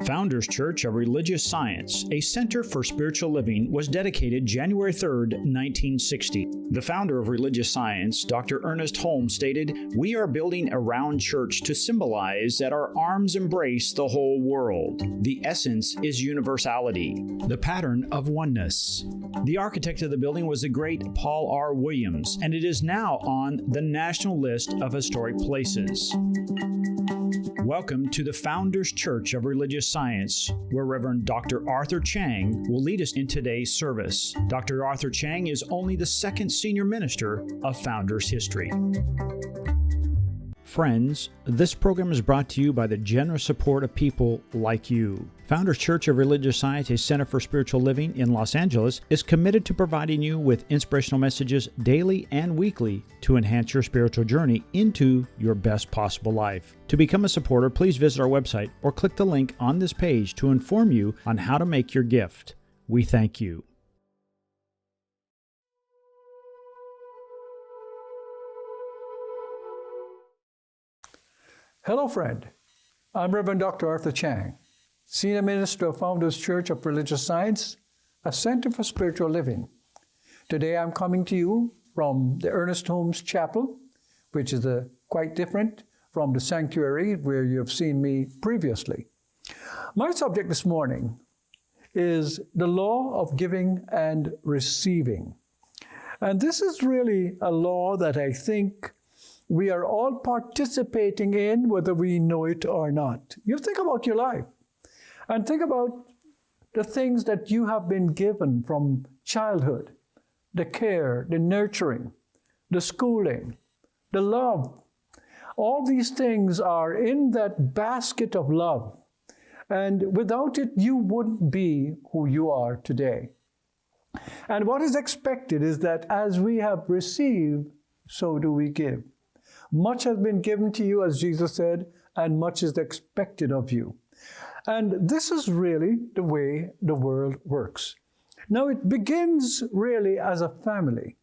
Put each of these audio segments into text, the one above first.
Founders Church of Religious Science, a center for spiritual living, was dedicated January 3, 1960. The founder of Religious Science, Dr. Ernest Holmes, stated, "We are building a round church to symbolize that our arms embrace the whole world. The essence is universality, the pattern of oneness." The architect of the building was the great Paul R. Williams, and it is now on the national list of historic places. Welcome to the Founders Church of Religious Science, where Reverend Dr. Arthur Chang will lead us in today's service. Dr. Arthur Chang is only the second senior minister of Founders history. Friends, this program is brought to you by the generous support of people like you. Founders Church of Religious Science, a center for spiritual living in Los Angeles, is committed to providing you with inspirational messages daily and weekly to enhance your spiritual journey into your best possible life. To become a supporter, please visit our website or click the link on this page to inform you on how to make your gift. We thank you. Hello, friend. I'm Reverend Dr. Arthur Chang, Senior Minister of Founders Church of Religious Science, a center for spiritual living. Today I'm coming to you from the Ernest Holmes Chapel, which is quite different from the sanctuary where you have seen me previously. My subject this morning is the law of giving and receiving. And this is really a law that I think we are all participating in, whether we know it or not. You think about your life and think about the things that you have been given from childhood, the care, the nurturing, the schooling, the love. All these things are in that basket of love. And without it, you wouldn't be who you are today. And what is expected is that as we have received, so do we give. Much has been given to you, as Jesus said, and much is expected of you. And this is really the way the world works. Now, it begins really as a family.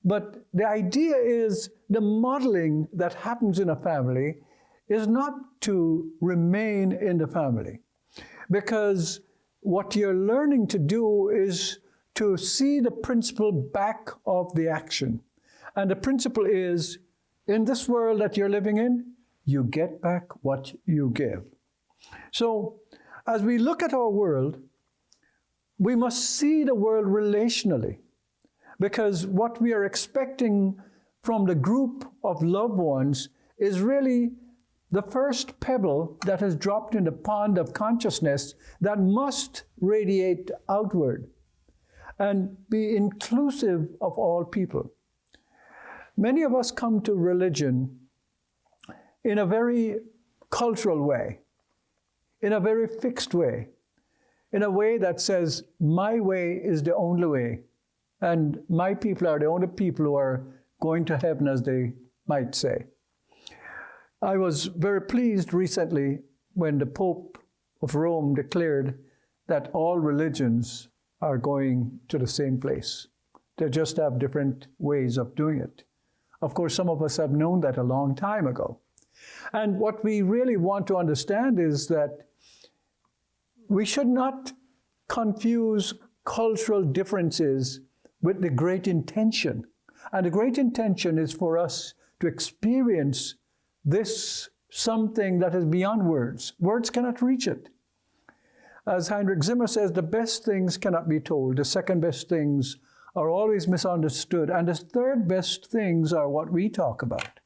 But the idea is the modeling that happens in a family is not to remain in the family. Because what you're learning to do is to see the principle back of the action. And the principle is, in this world that you're living in, you get back what you give. So, as we look at our world, we must see the world relationally, because what we are expecting from the group of loved ones is really the first pebble that has dropped in the pond of consciousness that must radiate outward and be inclusive of all people. Many of us come to religion in a very cultural way, in a very fixed way, in a way that says, my way is the only way, and my people are the only people who are going to heaven, as they might say. I was very pleased recently when the Pope of Rome declared that all religions are going to the same place. They just have different ways of doing it. Of course, some of us have known that a long time ago. And what we really want to understand is that we should not confuse cultural differences with the great intention. And the great intention is for us to experience this something that is beyond words. Words cannot reach it. As Heinrich Zimmer says, the best things cannot be told. The second best things are always misunderstood. And the third best things are what we talk about.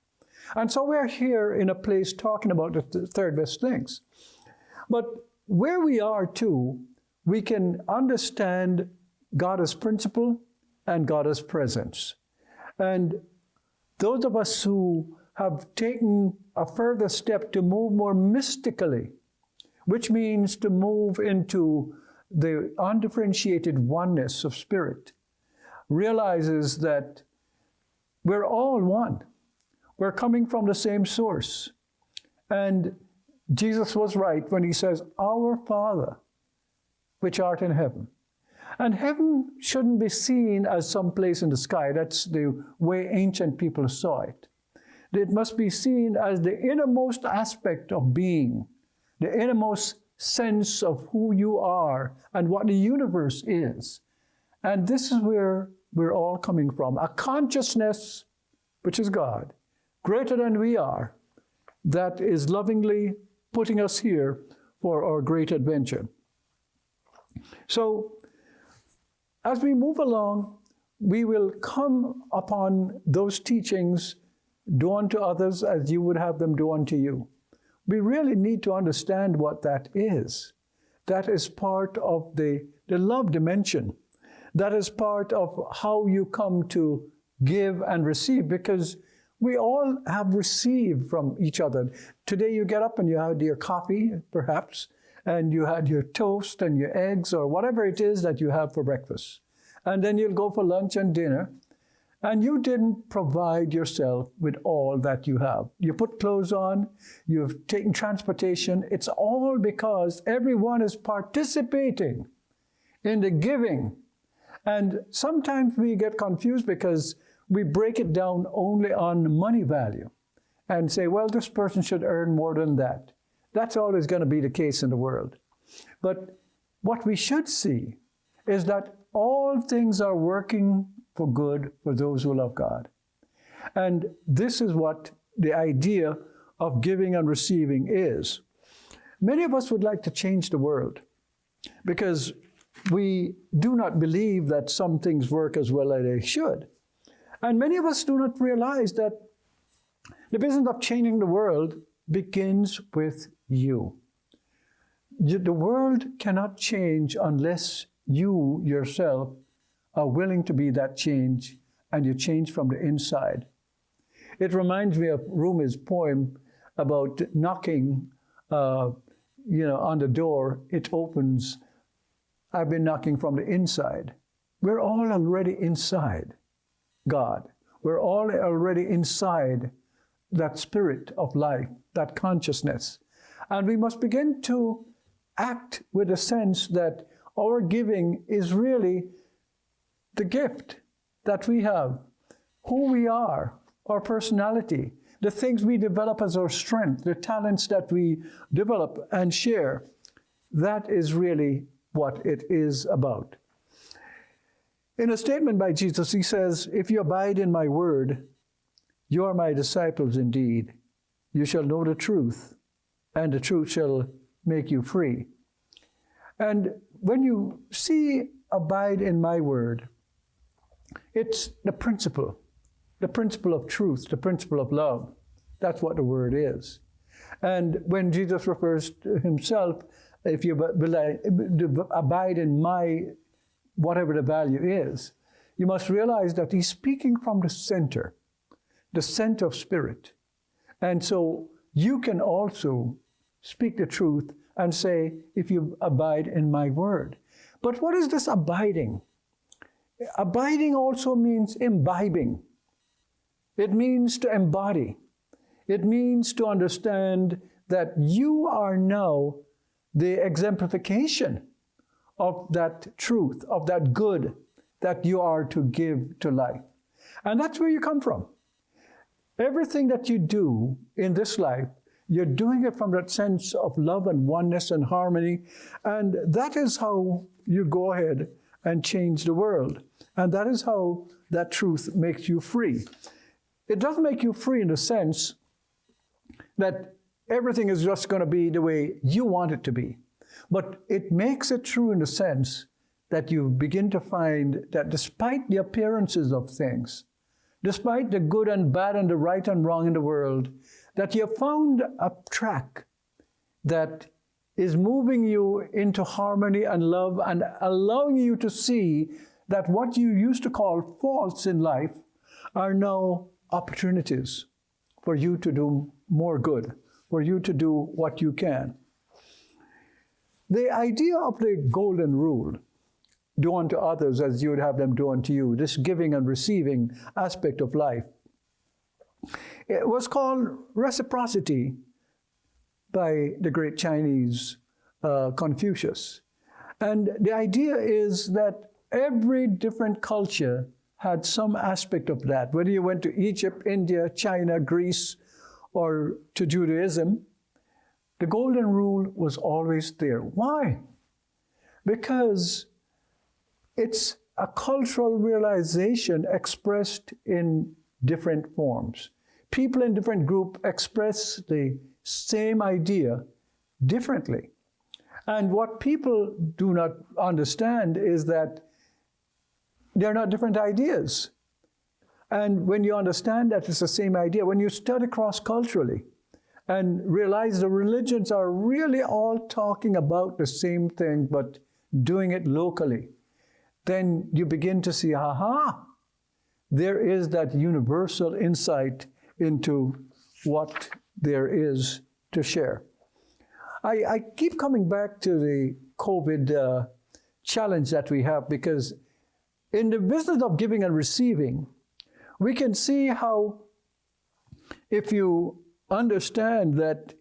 And so we're here in a place talking about the third best things. But where we are too, we can understand God as principle and God as presence. And those of us who have taken a further step to move more mystically, which means to move into the undifferentiated oneness of spirit, realizes that we're all one. We're coming from the same source. And Jesus was right when he says, "Our Father, which art in heaven." And heaven shouldn't be seen as some place in the sky. That's the way ancient people saw it. It must be seen as the innermost aspect of being, the innermost sense of who you are and what the universe is. And this is where we're all coming from. A consciousness, which is God, greater than we are, that is lovingly putting us here for our great adventure. So, as we move along, we will come upon those teachings, do unto others as you would have them do unto you. We really need to understand what that is. That is part of the love dimension. That is part of how you come to give and receive, because we all have received from each other. Today you get up and you had your coffee, perhaps, and you had your toast and your eggs or whatever it is that you have for breakfast. And then you'll go for lunch and dinner, and you didn't provide yourself with all that you have. You put clothes on, you've taken transportation. It's all because everyone is participating in the giving. And sometimes we get confused because we break it down only on money value and say, well, this person should earn more than that. That's always going to be the case in the world. But what we should see is that all things are working for good for those who love God. And this is what the idea of giving and receiving is. Many of us would like to change the world because we do not believe that some things work as well as they should. And many of us do not realize that the business of changing the world begins with you. The world cannot change unless you yourself are willing to be that change, and you change from the inside. It reminds me of Rumi's poem about knocking, on the door. It opens. I've been knocking from the inside. We're all already inside God. We're all already inside that spirit of life, that consciousness. And we must begin to act with a sense that our giving is really the gift that we have, who we are, our personality, the things we develop as our strength, the talents that we develop and share. That is really what it is about. In a statement by Jesus, he says, if you abide in my word, you are my disciples indeed. You shall know the truth, and the truth shall make you free. And when you see abide in my word, it's the principle of truth, the principle of love. That's what the word is. And when Jesus refers to himself, if you abide in my, whatever the value is, you must realize that he's speaking from the center of spirit. And so you can also speak the truth and say, if you abide in my word. But what is this abiding? Abiding also means imbibing. It means to embody. It means to understand that you are now the exemplification of that truth, of that good that you are to give to life. And that's where you come from. Everything that you do in this life, you're doing it from that sense of love and oneness and harmony. And that is how you go ahead and change the world. And that is how that truth makes you free. It doesn't make you free in the sense that everything is just going to be the way you want it to be. But it makes it true in the sense that you begin to find that despite the appearances of things, despite the good and bad and the right and wrong in the world, that you have found a track that is moving you into harmony and love and allowing you to see that what you used to call faults in life are now opportunities for you to do more good, for you to do what you can. The idea of the golden rule, do unto others as you would have them do unto you, this giving and receiving aspect of life, it was called reciprocity by the great Chinese Confucius. And the idea is that every different culture had some aspect of that. Whether you went to Egypt, India, China, Greece, or to Judaism, The golden rule was always there. Why? Because it's a cultural realization expressed in different forms. People in different groups express the same idea differently. And what people do not understand is that they're not different ideas. And when you understand that it's the same idea, when you study cross-culturally and realize the religions are really all talking about the same thing, but doing it locally, then you begin to see, aha, there is that universal insight into what there is to share. I keep coming back to the COVID challenge that we have, because in the business of giving and receiving, we can see how, if you understand that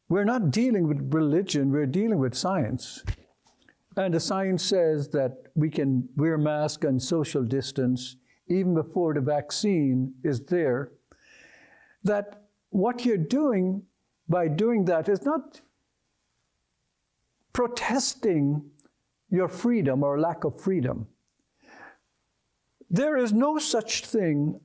we're not dealing with religion, we're dealing with science. And the science says that we can wear masks and social distance even before the vaccine is there, that what you're doing by doing that is not protesting your freedom or lack of freedom. There is no such thing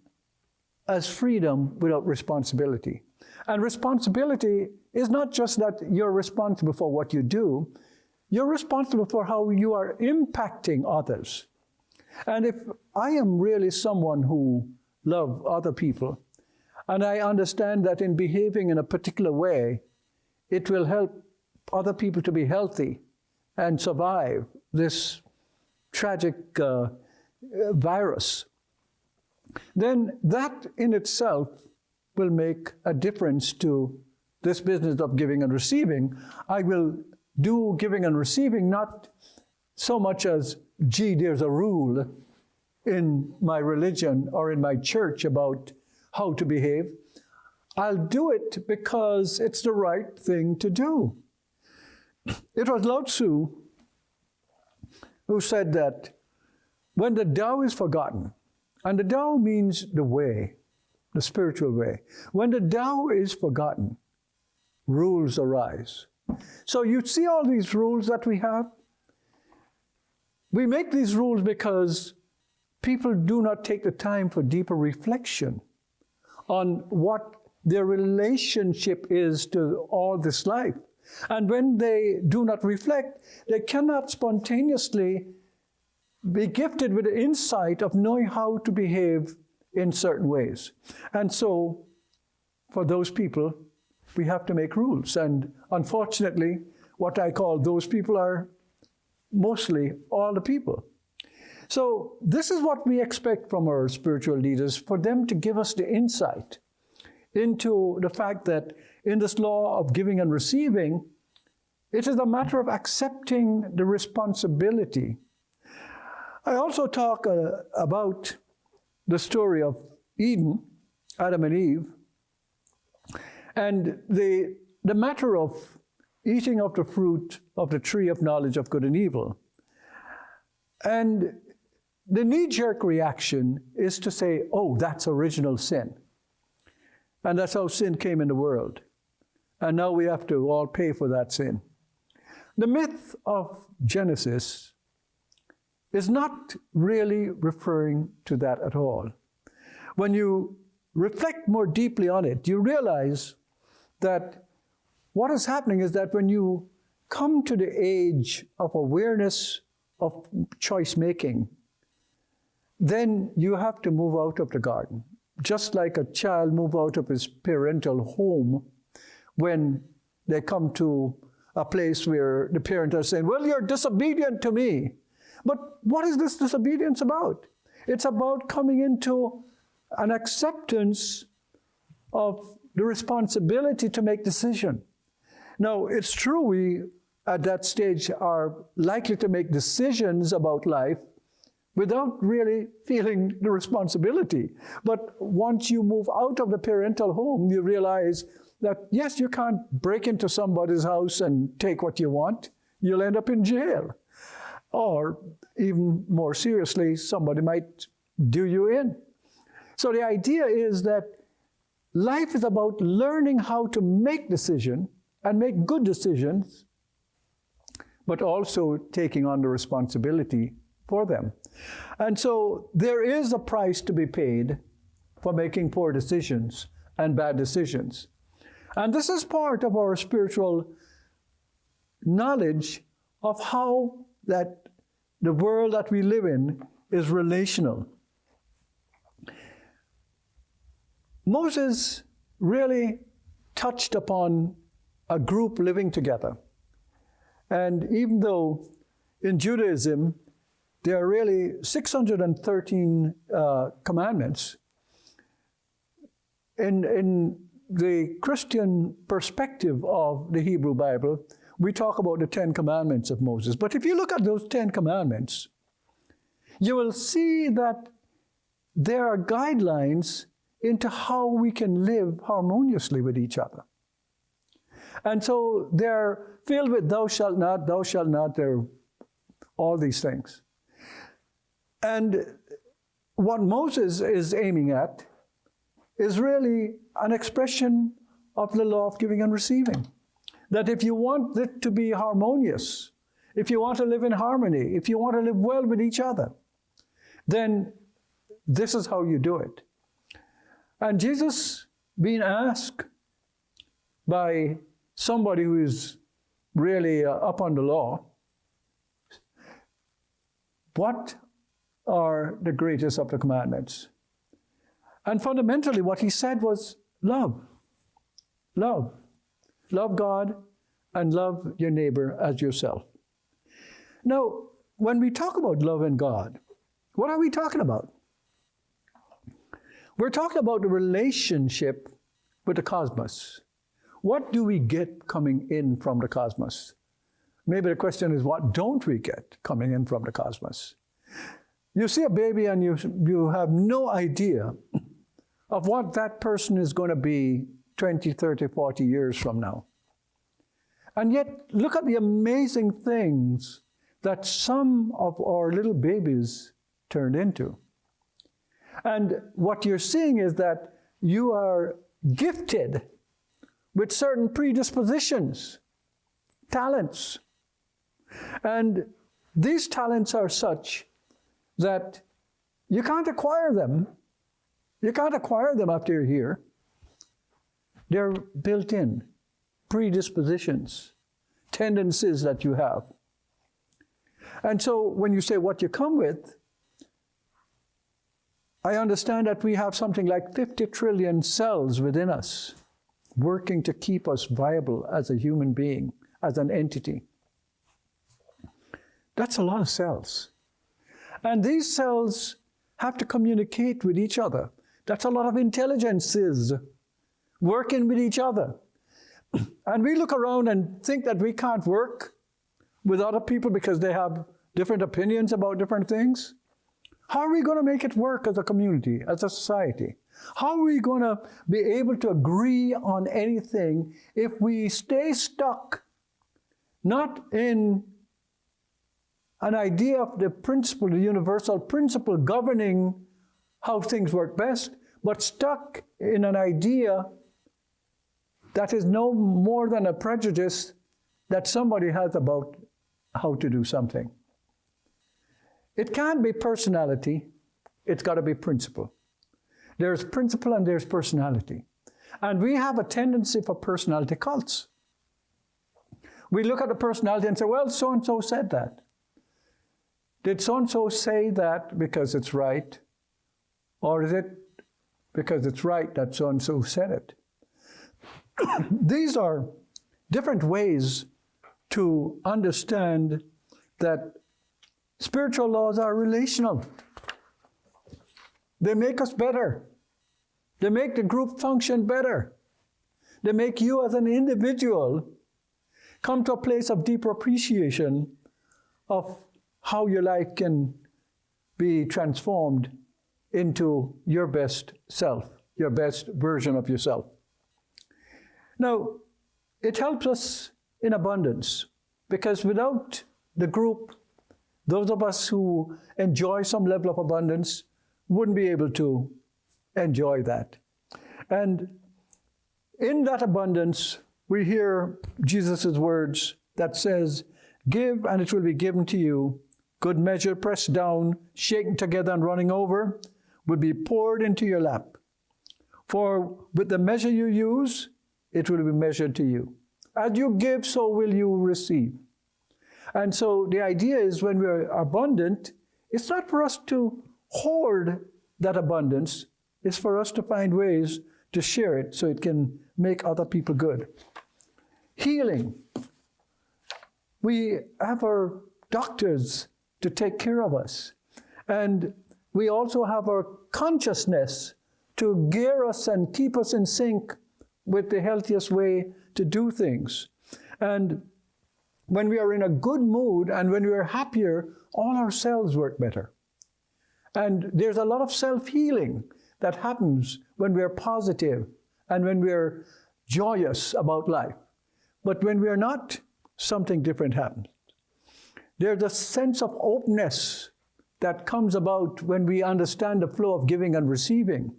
as freedom without responsibility. And responsibility is not just that you're responsible for what you do, you're responsible for how you are impacting others. And if I am really someone who loves other people, and I understand that in behaving in a particular way, it will help other people to be healthy and survive this tragic virus, then that in itself will make a difference to this business of giving and receiving. I will do giving and receiving not so much as, gee, there's a rule in my religion or in my church about how to behave. I'll do it because it's the right thing to do. It was Lao Tzu who said that when the Tao is forgotten, and the Tao means the way, the spiritual way. When the Tao is forgotten, rules arise. So you see all these rules that we have? We make these rules because people do not take the time for deeper reflection on what their relationship is to all this life. And when they do not reflect, they cannot spontaneously be gifted with the insight of knowing how to behave in certain ways. And so, for those people, we have to make rules. And unfortunately, what I call those people are mostly all the people. So this is what we expect from our spiritual leaders, for them to give us the insight into the fact that in this law of giving and receiving, it is a matter of accepting the responsibility. I also talk about the story of Eden, Adam and Eve, and the matter of eating of the fruit of the tree of knowledge of good and evil. And the knee-jerk reaction is to say, oh, that's original sin. And that's how sin came in the world. And now we have to all pay for that sin. The myth of Genesis is not really referring to that at all. When you reflect more deeply on it, you realize that what is happening is that when you come to the age of awareness of choice making, then you have to move out of the garden. Just like a child moves out of his parental home when they come to a place where the parent is saying, well, you're disobedient to me. But what is this disobedience about? It's about coming into an acceptance of the responsibility to make decision. Now, it's true we, at that stage, are likely to make decisions about life without really feeling the responsibility. But once you move out of the parental home, you realize that, yes, you can't break into somebody's house and take what you want. You'll end up in jail. Or, even more seriously, somebody might do you in. So the idea is that life is about learning how to make decision and make good decisions, but also taking on the responsibility for them. And so there is a price to be paid for making poor decisions and bad decisions. And this is part of our spiritual knowledge of how that the world that we live in is relational. Moses really touched upon a group living together. And even though in Judaism there are really 613 commandments, in the Christian perspective of the Hebrew Bible, we talk about the 10 commandments of Moses. But if you look at those 10 commandments, you will see that there are guidelines into how we can live harmoniously with each other. And so they're filled with thou shalt not, they're all these things. And what Moses is aiming at is really an expression of the law of giving and receiving. That if you want it to be harmonious, if you want to live in harmony, if you want to live well with each other, then this is how you do it. And Jesus being asked by somebody who is really up on the law, what are the greatest of the commandments? And fundamentally what he said was love. Love. Love God and love your neighbor as yourself. Now, when we talk about love and God, what are we talking about? We're talking about the relationship with the cosmos. What do we get coming in from the cosmos? Maybe the question is, what don't we get coming in from the cosmos? You see a baby and you have no idea of what that person is going to be 20, 30, 40 years from now. And yet, look at the amazing things that some of our little babies turned into. And what you're seeing is that you are gifted with certain predispositions, talents. And these talents are such that you can't acquire them. You can't acquire them after you're here. They're built in, predispositions, tendencies that you have. And so when you say what you come with, I understand that we have something like 50 trillion cells within us working to keep us viable as a human being, as an entity. That's a lot of cells. And these cells have to communicate with each other. That's a lot of intelligences working with each other. And we look around and think that we can't work with other people because they have different opinions about different things. How are we going to make it work as a community, as a society? How are we going to be able to agree on anything if we stay stuck, not in an idea of the principle, the universal principle governing how things work best, but stuck in an idea that is no more than a prejudice that somebody has about how to do something. It can't be personality, it's got to be principle. There's principle and there's personality. And we have a tendency for personality cults. We look at the personality and say, well, so-and-so said that. Did so-and-so say that because it's right? Or is it because it's right that so-and-so said it? These are different ways to understand that spiritual laws are relational. They make us better. They make the group function better. They make you as an individual come to a place of deeper appreciation of how your life can be transformed into your best self, your best version of yourself. Now, it helps us in abundance because without the group, those of us who enjoy some level of abundance wouldn't be able to enjoy that. And in that abundance, we hear Jesus' words that says, "Give and it will be given to you. Good measure pressed down, shaken together and running over will be poured into your lap. For with the measure you use, it will be measured to you. As you give, so will you receive." And so the idea is when we're abundant, it's not for us to hoard that abundance. It's for us to find ways to share it so it can make other people good. Healing. We have our doctors to take care of us. And we also have our consciousness to gear us and keep us in sync with the healthiest way to do things. And when we are in a good mood and when we are happier, all our cells work better. And there's a lot of self-healing that happens when we're positive and when we're joyous about life. But when we're not, something different happens. There's a sense of openness that comes about when we understand the flow of giving and receiving.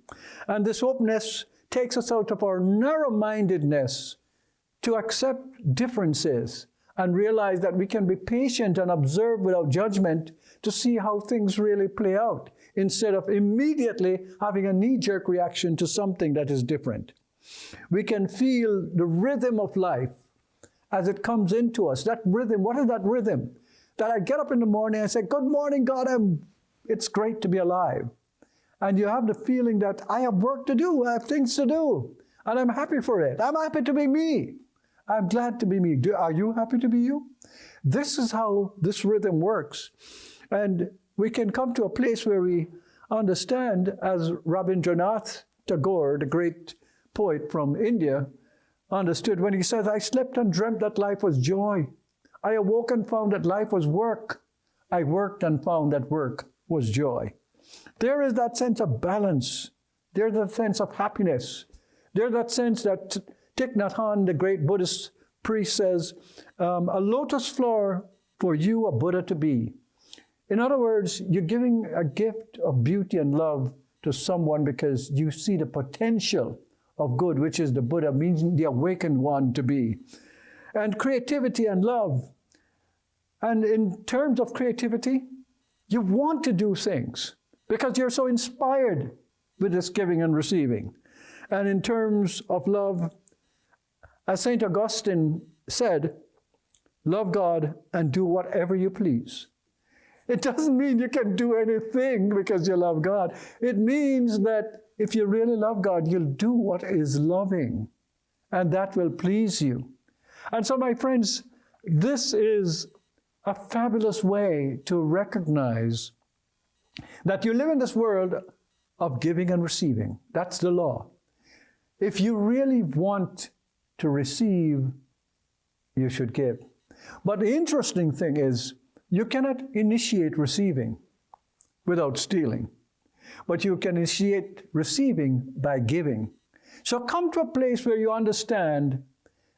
And this openness takes us out of our narrow-mindedness to accept differences and realize that we can be patient and observe without judgment to see how things really play out, instead of immediately having a knee-jerk reaction to something that is different. We can feel the rhythm of life as it comes into us. That rhythm, what is that rhythm? That I get up in the morning and say, "Good morning, God, it's great to be alive." And you have the feeling that I have work to do, I have things to do, and I'm happy for it. I'm happy to be me. I'm glad to be me. Are you happy to be you? This is how this rhythm works. And we can come to a place where we understand, as Rabindranath Tagore, the great poet from India, understood when he says, "I slept and dreamt that life was joy. I awoke and found that life was work. I worked and found that work was joy." There is that sense of balance. There's that sense of happiness. There's that sense that Thich Nhat Hanh, the great Buddhist priest, says, "A lotus flower for you, a Buddha to be." In other words, you're giving a gift of beauty and love to someone because you see the potential of good, which is the Buddha, meaning the awakened one to be. And creativity and love. And in terms of creativity, you want to do things because you're so inspired with this giving and receiving. And in terms of love, as St. Augustine said, "Love God and do whatever you please." It doesn't mean you can do anything because you love God. It means that if you really love God, you'll do what is loving, and that will please you. And so, my friends, this is a fabulous way to recognize that you live in this world of giving and receiving. That's the law. If you really want to receive, you should give. But the interesting thing is, you cannot initiate receiving without stealing, but you can initiate receiving by giving. So come to a place where you understand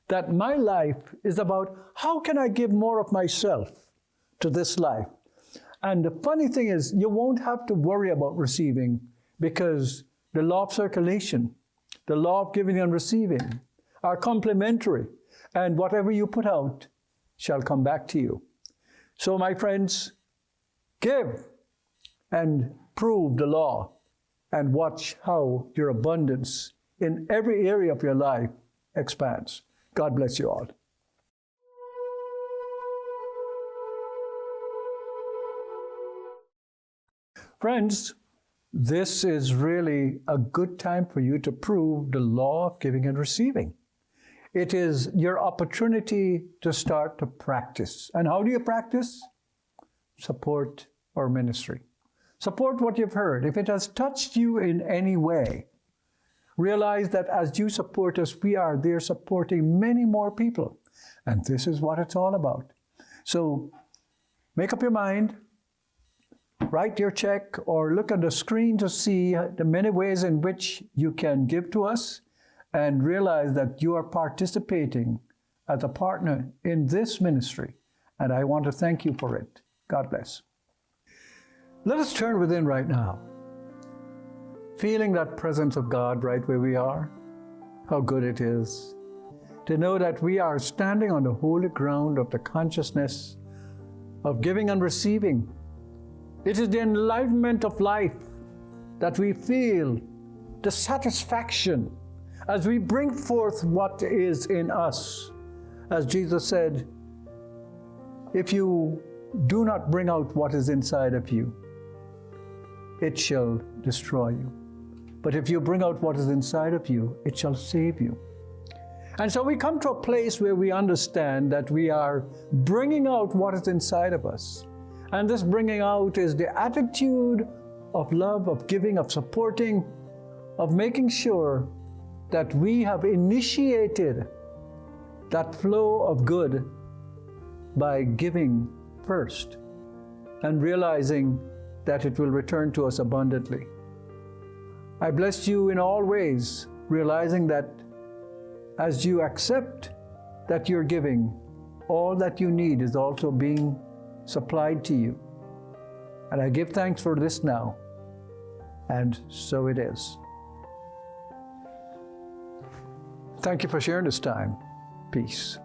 that my life is about how can I give more of myself to this life. And the funny thing is, you won't have to worry about receiving because the law of circulation, the law of giving and receiving are complementary, and whatever you put out shall come back to you. So, my friends, give and prove the law and watch how your abundance in every area of your life expands. God bless you all. Friends, this is really a good time for you to prove the law of giving and receiving. It is your opportunity to start to practice. And how do you practice? Support our ministry. Support what you've heard. If it has touched you in any way, realize that as you support us, we are there supporting many more people. And this is what it's all about. So make up your mind, write your check, or look on the screen to see the many ways in which you can give to us, and realize that you are participating as a partner in this ministry. And I want to thank you for it. God bless. Let us turn within right now, feeling that presence of God right where we are, how good it is. to know that we are standing on the holy ground of the consciousness of giving and receiving. It is the enlightenment of life that we feel the satisfaction as we bring forth what is in us. As Jesus said, if you do not bring out what is inside of you, it shall destroy you. But if you bring out what is inside of you, it shall save you. And so we come to a place where we understand that we are bringing out what is inside of us. And this bringing out is the attitude of love, of giving, of supporting, of making sure that we have initiated that flow of good by giving first and realizing that it will return to us abundantly. I bless you in all ways, realizing that as you accept that you're giving, all that you need is also being supplied to you. And I give thanks for this now, and so it is. Thank you for sharing this time. Peace.